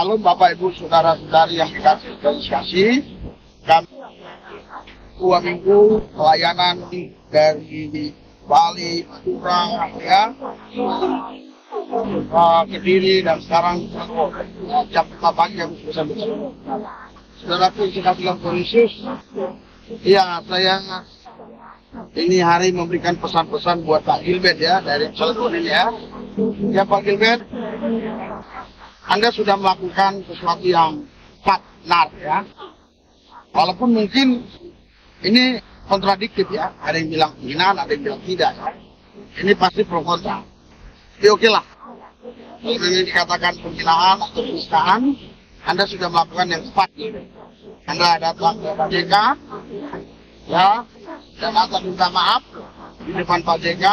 Shalom Bapak Ibu Saudara-saudari yang dikasih, kami 2 minggu pelayanan dari Bali, Madura, ya, Kediri, dan sekarang jam 5 pagi yang bisa berjalan. Saudaraku yang bilang Yesus, ya saya ini hari memberikan pesan-pesan buat Pak Gilbert ya dari Cilegon ini ya. Ya Pak Gilbert, Anda sudah melakukan sesuatu yang benar ya. Walaupun mungkin ini kontradiktif ya, ada yang bilang penghinaan, ada yang bilang tidak. Ya. Ini pasti pro kontra. Ya oke lah. Kalau ini dikatakan penghinaan atau penistaan, Anda sudah melakukan yang tepat. Anda datang ke Pak JK, ya, dan Anda minta maaf di depan Pak JK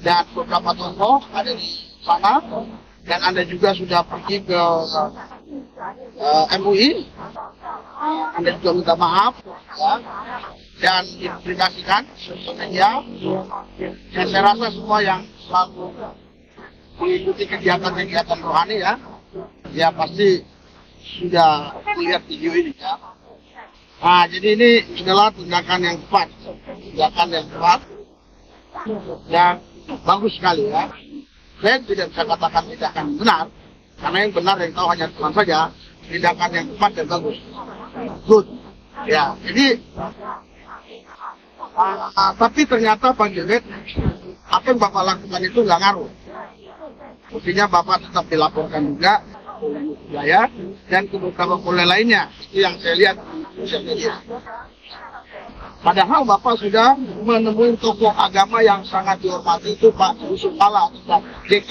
dan beberapa tokoh ada di sana. Dan Anda juga sudah pergi ke MUI, Anda juga minta maaf, ya, dan dipublikasikan sosial media. Dan saya rasa semua yang selalu mengikuti kegiatan-kegiatan rohani ya pasti sudah melihat video ini ya. Nah, jadi ini adalah tindakan yang tepat, dan bagus sekali ya. Saya tidak bisa katakan tindakan benar, karena yang benar yang tahu hanya Tuhan saja. Tindakan yang tepat dan bagus, good. Ya, jadi tapi ternyata Pak Gilbert, apa yang Bapak lakukan itu nggak ngaruh. Buktinya Bapak tetap dilaporkan juga ya, dan ke beberapa pole lainnya. Itu yang saya lihat di sosial media. Padahal Bapak sudah menemui tokoh agama yang sangat dihormati itu Pak Yusuf Kalla atau Pak JK.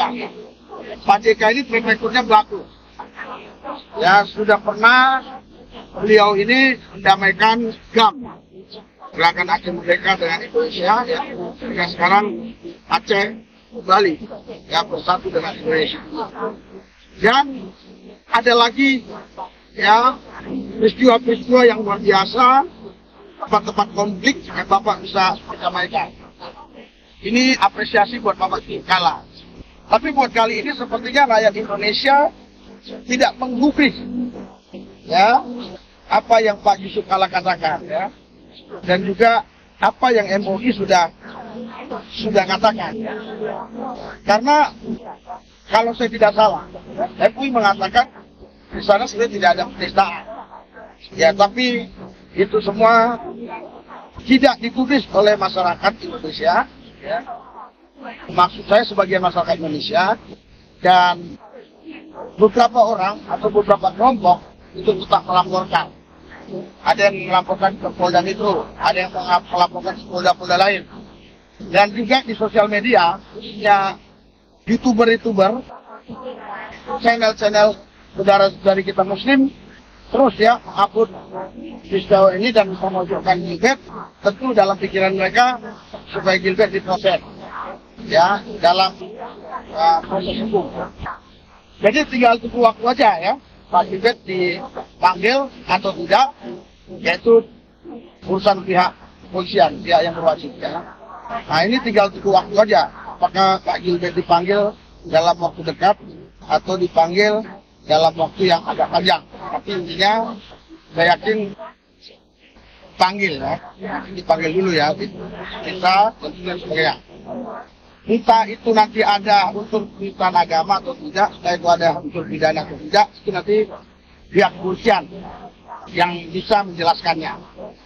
Pak JK ini track recordnya berlaku. Ya sudah pernah beliau ini mendamaikan GAM, Gerakan Aceh Merdeka dengan Indonesia ya. Dan sekarang Aceh kembali ya bersatu dengan Indonesia. Dan ada lagi ya peristiwa-peristiwa yang luar biasa, tempat-tempat konflik yang Bapak bisa damaikan. Ini apresiasi buat Bapak Kalla. Tapi buat kali ini sepertinya rakyat Indonesia tidak menggubris ya apa yang Pak Yusuf Kalla katakan ya, dan juga apa yang MUI sudah katakan. Karena kalau saya tidak salah, MUI mengatakan di sana sebenarnya tidak ada penistaan. Ya, tapi itu semua tidak digubris oleh masyarakat Indonesia. Ya. Maksud saya sebagian masyarakat Indonesia, dan beberapa orang atau beberapa kelompok itu tetap melaporkan. Ada yang melaporkan ke Polda Metro, ada yang melaporkan ke Polda-Polda lain. Dan juga di sosial media, khususnya YouTuber, channel-channel saudara-saudari kita Muslim, terus ya mengupload peristiwa ini dan memojokkan Gilbert, tentu dalam pikiran mereka supaya Gilbert diproses ya dalam proses hukum. Jadi tinggal tunggu waktu aja ya, Pak Gilbert dipanggil atau tidak, yaitu urusan pihak kepolisian, pihak yang berwajib ya. Nah ini tinggal tunggu waktu aja, apakah Pak Gilbert dipanggil dalam waktu dekat atau dipanggil dalam waktu yang agak panjang. Tapi intinya saya yakin panggil ya, dipanggil dulu ya, kita tentunya sebagainya. Entah itu nanti ada unsur penistaan agama atau tidak, entah itu ada unsur pidana atau tidak, itu nanti pihak kepolisian yang bisa menjelaskannya.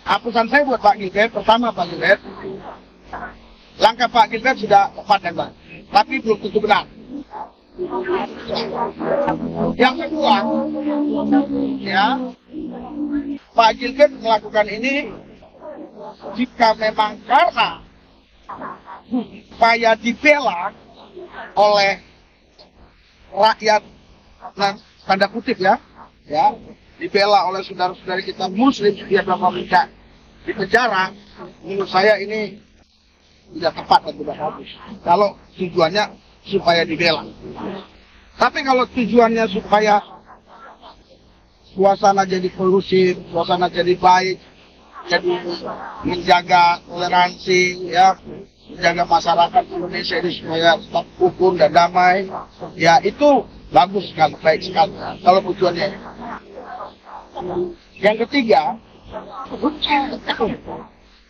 Pesan saya buat Pak Gilbert, pertama Pak Gilbert, langkah Pak Gilbert sudah tepat dan baik, tapi belum tentu benar. Yang kedua, ya, Pak Gilbert melakukan ini jika memang karena supaya dibela oleh rakyat, nah, tanda kutip ya, dibela oleh saudara-saudari kita Muslim biar Bapak tidak di penjara, menurut saya ini tidak tepat dan tidak bagus. Kalau tujuannya supaya dibela. Tapi kalau tujuannya supaya suasana jadi kondusif, suasana jadi baik, jadi menjaga toleransi, ya, menjaga masyarakat Indonesia ini supaya tetap hukum dan damai, ya itu bagus sekali, baik sekali. Kalau tujuannya. Yang ketiga,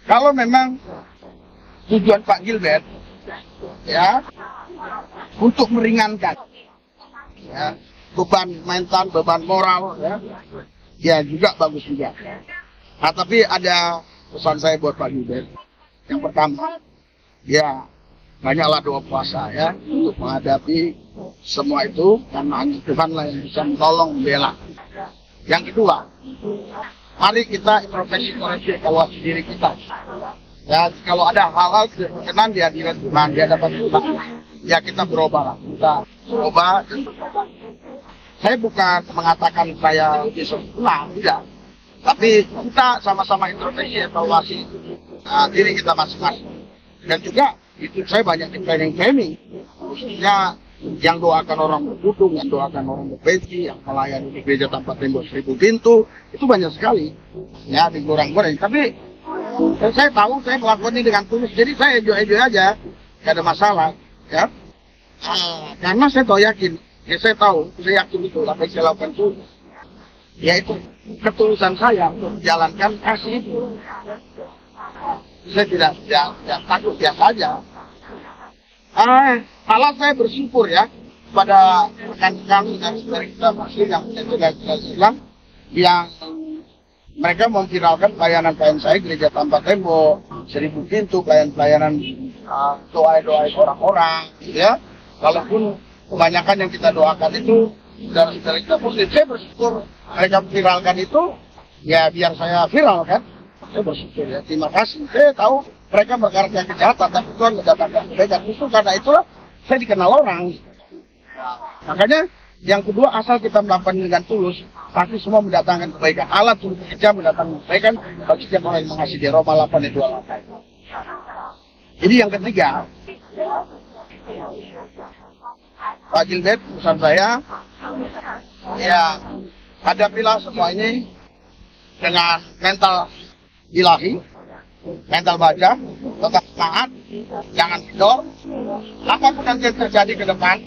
kalau memang tujuan Pak Gilbert ya untuk meringankan ya, beban mental, beban moral ya juga bagus juga. Nah, tapi ada pesan saya buat Pak Gilbert. Yang pertama, ya banyaklah doa puasa ya untuk menghadapi semua itu, karena Tuhan lah yang bisa menolong, membela. Yang kedua, mari kita introspeksi koreksi evaluasi diri kita. Ya, kalau ada hal-hal tidak berkenan di hadirat Tuhan, di hadapan Tuhan, ya kita berubah. Kita berubah. Saya bukan mengatakan saya lebih sempurna, tidak. Tapi kita sama-sama introspeksi evaluasi diri kita masing-masing. Dan juga itu saya banyak di planning, khususnya yang doakan orang berkudung, yang doakan orang berpeci, yang melayani di gereja tanpa tembok 1000 pintu, itu banyak sekali. Ya, digoreng-goreng. Tapi saya tahu saya melakukan ini dengan tulus, jadi saya enjoy aja, gak ada masalah. Ya, karena saya tahu yakin, saya yakin itu apa yang saya lakukan itu, yaitu ketulusan saya untuk menjalankan kasih itu. Saya tidak takut, biasa aja. Malah saya bersyukur ya pada rekan kami dan saudara kita masih yang Islam yang mereka memviralkan pelayanan saya gereja tanpa tembok 1000 pintu, pelayanan doa orang-orang ya. Walaupun kebanyakan yang kita doakan itu saudara-saudara kita muslim, saya bersyukur mereka viralkan itu ya biar saya viral kan. Saya bersyukur ya, terima kasih. Saya tahu mereka berkarya kejahatan, tapi Tuhan mendatangkan kebaikan. Itu karena itulah saya dikenal orang. Makanya yang kedua, asal kita melakukan dengan tulus, pasti semua mendatangkan kebaikan. Allah turut bekerja mendatangkan kebaikan bagi setiap orang yang mengasihi dia. Roma 8:28. Jadi yang ketiga, Pak Gilbert, pesan saya, ya hadapilah semua ini dengan mental ilahi, mental baja, tetap semangat, jangan kendor. Apapun yang terjadi ke depan,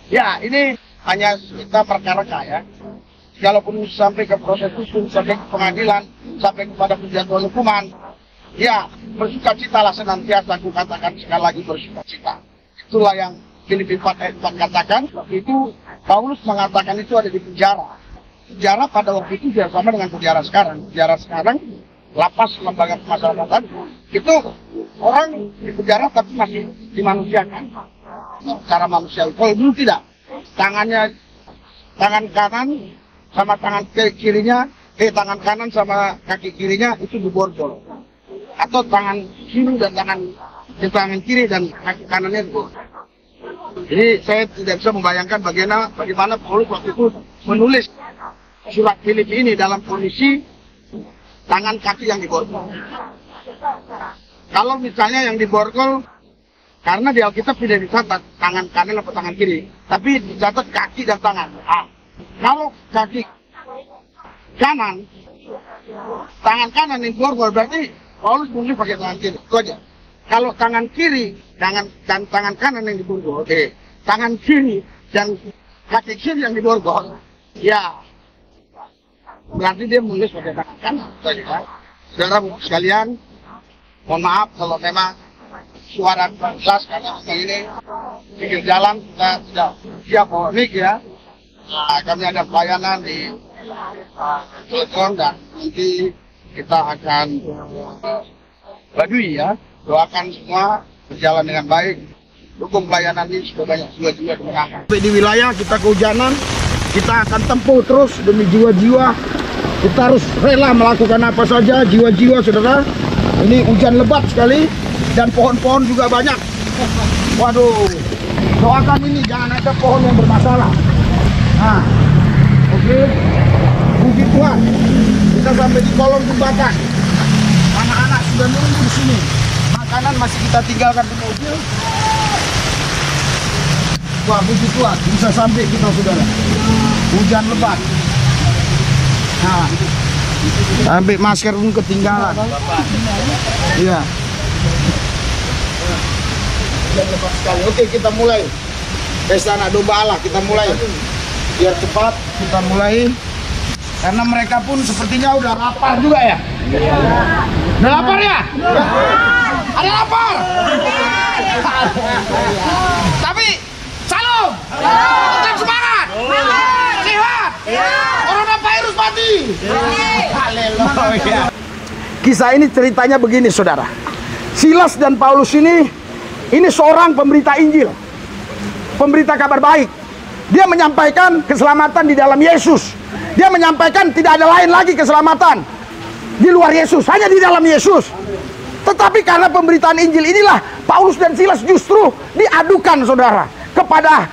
ya ini hanya kita perkara ya. Kalaupun sampai ke proses hukum, sampai ke pengadilan, sampai kepada penjatuhan hukuman, ya bersukacitalah senantiasa. Aku katakan sekali lagi, bersukacita. Itulah yang Filipi 4:4 katakan. Itu Paulus mengatakan itu ada di penjara. Penjara pada waktu itu tidak sama dengan penjara sekarang. Penjara sekarang, lapas lembaga pemasyarakatan, itu orang di penjara tapi masih dimanusiakan secara manusiawi. Kalau dulu tidak, tangan kanan sama tangan kirinya, tangan kanan sama kaki kirinya itu diborgol, atau tangan kiri dan tangan kiri dan kaki kanannya diborgol. Jadi saya tidak bisa membayangkan bagaimana Paulus waktu itu menulis surat Filipi ini dalam kondisi tangan kaki yang diborgol. Kalau misalnya yang diborgol, karena di Alkitab tidak dicatat tangan kanan atau tangan kiri, tapi dicatat kaki dan tangan. Kalau kaki kanan, tangan kanan yang diborgol, berarti Paulus mungkin pakai tangan kiri. Itu aja. Kalau tangan kiri dan tangan kanan yang diborgol, tangan kiri dan kaki kiri yang diborgol, ya berarti dia menulis pakai tangan kanan. Saudara sekalian, mohon maaf kalau memang suara jelas karena ini pinggir jalan kita tidak siap bawa mic ya. Kami ada pelayanan di telepon dan nanti kita akan badui ya. Doakan semua berjalan dengan baik. Dukung pelayanan ini supaya banyak jiwa-jiwa kemenangan. Di wilayah kita kehujanan, kita akan tempuh terus demi jiwa-jiwa. Kita harus rela melakukan apa saja, jiwa-jiwa saudara. Ini hujan lebat sekali dan pohon-pohon juga banyak. Waduh, doakan ini jangan ada pohon yang bermasalah. Nah, oke. Puji Tuhan, kita sampai di kolong jembatan. Anak-anak sudah nunggu di sini. Makanan masih kita tinggalkan di mobil. Wah, puji Tuhan, bisa sampai kita saudara. Hujan lebat. Nah, sampai masker pun ketinggalan. Iya. Hujan lebat sekali. Oke, kita mulai. pesta anak domba Allah. Kita mulai biar cepat, kita mulai karena mereka pun sepertinya udah lapar juga ya. Udah lapar ya? Ada lapar? Tapi salam, tetap semangat, sehat, corona virus mati. Haleluya. Kisah ini ceritanya begini, saudara. Silas dan Paulus ini seorang pemberita Injil, pemberita kabar baik. Dia menyampaikan keselamatan di dalam Yesus. Dia menyampaikan tidak ada lain lagi keselamatan di luar Yesus, hanya di dalam Yesus. Tetapi karena pemberitaan Injil inilah Paulus dan Silas justru diadukan, saudara, kepada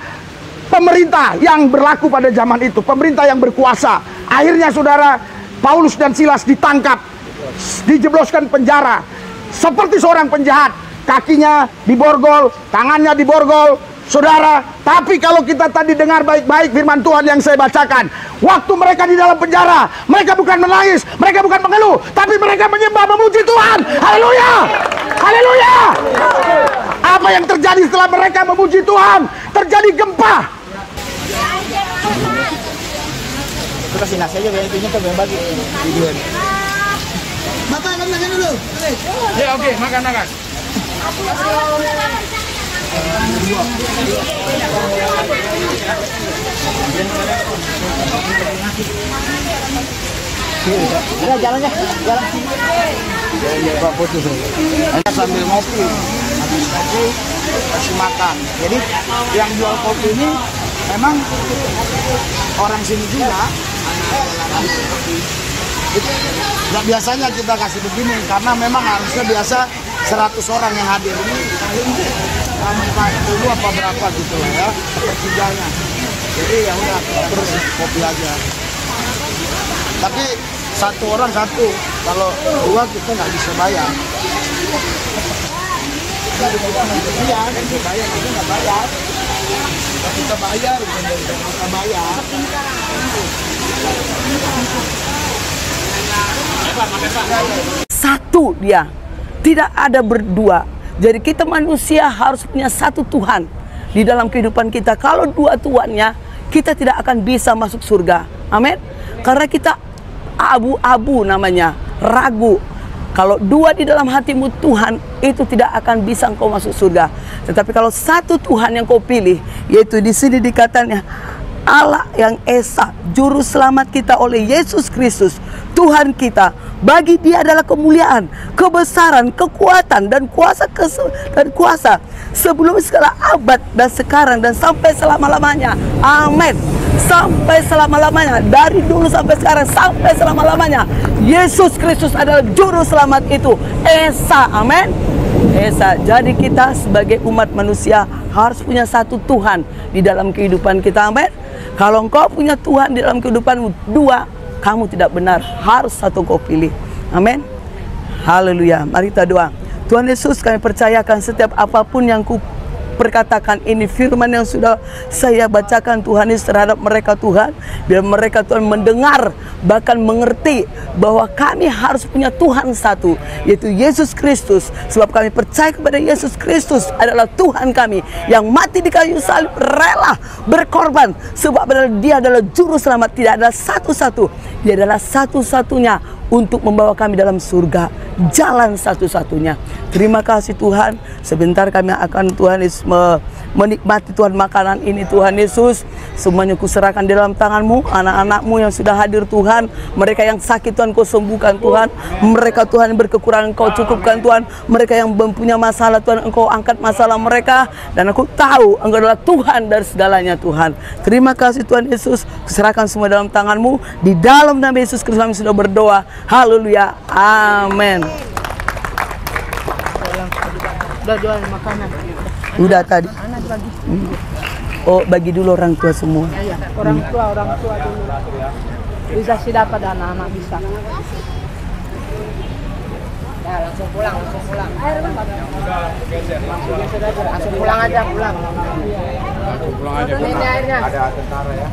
pemerintah yang berlaku pada zaman itu, pemerintah yang berkuasa. Akhirnya, saudara, Paulus dan Silas ditangkap, dijebloskan penjara seperti seorang penjahat. Kakinya diborgol, tangannya diborgol, saudara. Tapi kalau kita tadi dengar baik-baik firman Tuhan yang saya bacakan, waktu mereka di dalam penjara, mereka bukan menangis, mereka bukan mengeluh, tapi mereka menyembah, memuji Tuhan. Haleluya, haleluya. Apa yang terjadi setelah mereka memuji Tuhan? Terjadi gempa. Kasih nasi aja, intinya tuh bagi videoan. Bapak makan dulu. Ya oke, makan. Ada jalannya, jalan sini. Ya, Pak putus. Sambil ngopi, habis ngopi kasih makan. Jadi yang jual kopi ini memang orang sini juga. Nggak biasanya kita kasih begini karena memang harusnya biasa 100 orang yang hadir. Ini dulu apa berapa gitu lah ya, sepertiganya. Jadi ya udah kita terus kopi aja. Tapi satu orang satu, kalau dua kita nggak bisa bayar. Iya, kita bayar, kita nggak bayar. Kita bayar, kita bayar. Satu dia, tidak ada berdua. Jadi kita manusia harus punya satu Tuhan di dalam kehidupan kita. Kalau dua Tuhannya, kita tidak akan bisa masuk surga. Amin. Karena kita abu-abu namanya, ragu. Kalau dua di dalam hatimu Tuhan, itu tidak akan bisa engkau masuk surga. Tetapi kalau satu Tuhan yang kau pilih, yaitu di sini dikatakannya Allah yang Esa, juru selamat kita oleh Yesus Kristus, Tuhan kita. Bagi Dia adalah kemuliaan, kebesaran, kekuatan dan kuasa sebelum segala abad dan sekarang dan sampai selama-lamanya. Amin. Sampai selama-lamanya, dari dulu sampai sekarang, sampai selama-lamanya. Yesus Kristus adalah juru selamat itu, Esa. Amin. Esa. Jadi kita sebagai umat manusia harus punya satu Tuhan di dalam kehidupan kita. Amin. Kalau engkau punya Tuhan di dalam kehidupanmu dua, kamu tidak benar. Harus satu kau pilih. Amin. Haleluya. Mari kita doa. Tuhan Yesus, kami percayakan setiap apapun yang ku perkatakan ini, firman yang sudah saya bacakan Tuhan Yesus terhadap mereka Tuhan, biar mereka Tuhan mendengar, bahkan mengerti bahwa kami harus punya Tuhan satu, yaitu Yesus Kristus. Sebab kami percaya kepada Yesus Kristus adalah Tuhan kami yang mati di kayu salib, rela berkorban, sebab Dia adalah juru selamat. Tidak ada satu-satu, Dia adalah satu-satunya untuk membawa kami dalam surga, jalan satu-satunya. Terima kasih Tuhan. Sebentar kami akan Tuhan Yesus menikmati Tuhan makanan ini. Tuhan Yesus, semuanya kuserahkan di dalam tangan-Mu. Anak-anak-Mu yang sudah hadir Tuhan, mereka yang sakit Tuhan Kau sembuhkan Tuhan, mereka Tuhan yang berkekurangan Kau cukupkan Tuhan, mereka yang mempunyai masalah Tuhan Engkau angkat masalah mereka, dan aku tahu Engkau adalah Tuhan dari segalanya Tuhan. Terima kasih Tuhan Yesus, kuserahkan semua dalam tangan-Mu. Di dalam nama Yesus Kristus kami sudah berdoa. Haleluya. Amin. Udah jual makanan. Udah tadi. Anak bagi. Oh, bagi dulu orang tua semua. Iya, orang tua dulu. Bisa sih dapat anak-anak bisa. Ya, langsung pulang. Langsung pulang aja. Ini airnya. Ada tentara ya.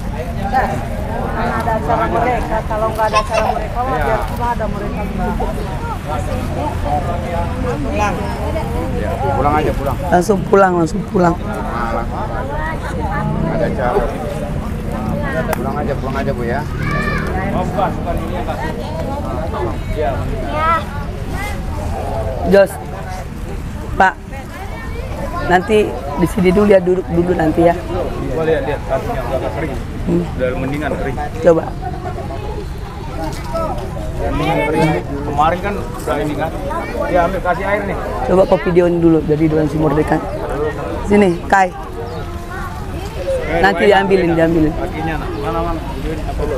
Karena ada acara mereka, kalau nggak ada acara mereka, biar cuma ada mereka. Pulang aja. Langsung pulang. Ada cara. Pulang aja Bu ya. Bukan ini ya, Pak. Iya. Jos, Pak, nanti di sini dulu ya, duduk dulu nanti ya. Gua lihat kakinya udah kering. Udah mendingan kering. Coba. Kemarin kan udah ini kan. Ya ambil kasih air nih. Coba kau videoin dulu jadi Doan Si Merdeka. Sini, Kai. Nanti diambilin. Kakinya mana. Videoin apa lo?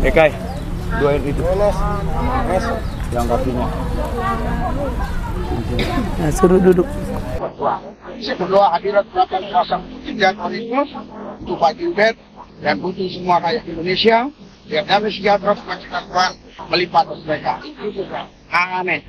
Kai. Doain itu. Yang kakinya. Nah, suruh duduk. Saya berdoa hadirat Bapak kuasa dan Kristus untuk Pak Gilbert dan untuk semua rakyat Indonesia. Biar damai sejahtera sukacita Tuhan melipat mereka. Amin.